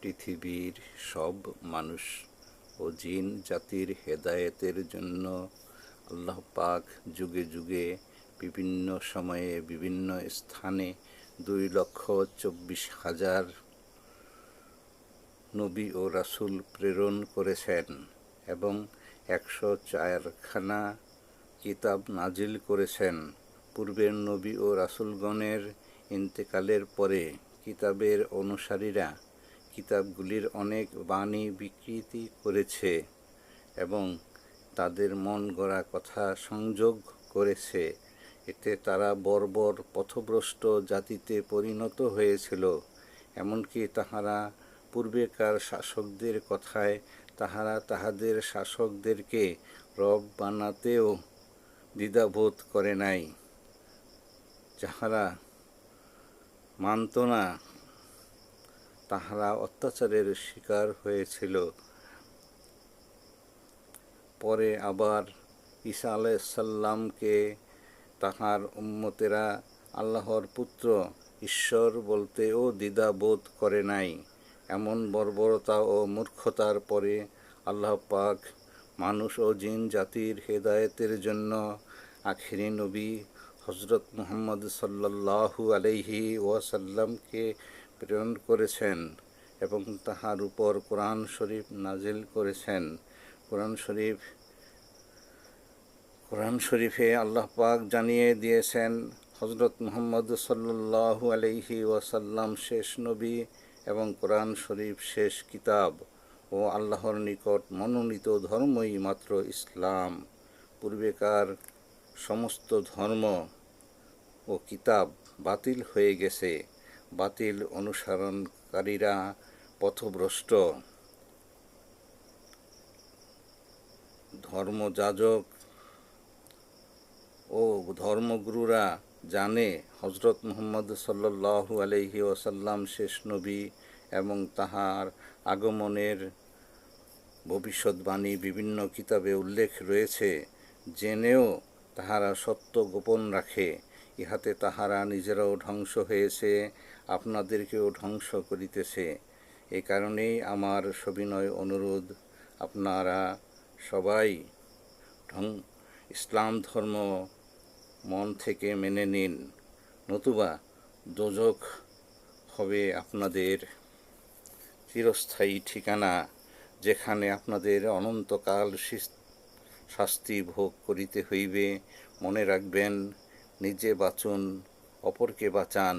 পৃথিবীর সব মানুষ ও জিন জাতির হেদায়েতের জন্য আল্লাহ পাক যুগে যুগে বিভিন্ন সময়ে বিভিন্ন স্থানে 2,24,000 নবী ও রাসূল প্রেরণ করেছেন এবং 104খানা কিতাব নাজিল করেছেন। পূর্বের নবী ও রাসূলগণের ইন্তেকালের পরে কিতাবের অনুসারীরা কিতাবগুলির অনেক বাণী বিকৃতি করেছে এবং তাদের মন গড়া কথা সংযোগ করেছে। এতে তারা বর্বর পথভ্রষ্ট জাতিতে পরিণত হয়েছিল। এমনকি তাহারা পূর্বেকার শাসকদের কথায় তাহারা তাহাদের শাসকদেরকে রব বানাতেও দ্বিধাবোধ করে নাই। যাহারা মানত না তাহারা অত্যাচারের শিকার হয়েছিল। পরে আবার ঈসা আলাইহিসসালামকে তাহার উম্মতেরা আল্লাহর পুত্র ঈশ্বর বলতেও দ্বিধা বোধ করে নাই। এমন বর্বরতা ও মূর্খতার পরে আল্লাহ পাক মানুষ ও জিন জাতির হেদায়েতের জন্য আখিরি নবী হযরত মুহাম্মদ সাল্লাল্লাহু আলাইহি ওয়াসাল্লামকে প্রেরণ করেছেন এবং তাহার উপর কোরআন শরীফ নাজিল করেছেন। কোরআন শরীফে আল্লাহ পাক জানিয়ে দিয়েছেন, হযরত মুহাম্মদ সাল্লাল্লাহু আলাইহি ওয়াসাল্লাম শেষ নবী এবং কোরআন শরীফ শেষ কিতাব ও আল্লাহর নিকট মনোনীত ধর্মই মাত্র ইসলাম। পূর্বেকার সমস্ত ধর্ম ও কিতাব বাতিল হয়ে গেছে। বাতিল অনুসরণকারীরা পথভ্রষ্ট। ধর্মযাজক ও ধর্মগুরুরা জানে হযরত মুহাম্মদ সাল্লাল্লাহু আলাইহি ওয়াসাল্লাম শেষ নবী এবং তাহার আগমনের ভবিষ্যদ্বাণী বিভিন্ন কিতাবে উল্লেখ রয়েছে। জেনেও তাহারা সত্য গোপন রাখে। ইহাতে তাহারা নিজেরাও ধ্বংস হয়েছে, আপনাদেরকেও ধ্বংস করিতেছে। এ কারণেই আমার সবিনয় অনুরোধ, আপনারা সবাই ইসলাম ধর্ম মন থেকে মেনে নিন, নতুবা দোজখ হবে আপনাদের চিরস্থায়ী ঠিকানা, যেখানে আপনাদের অনন্তকাল শাস্তি ভোগ করিতে হইবে। মনে রাখবেন, নিজে বাঁচুন, অপরকে বাঁচান।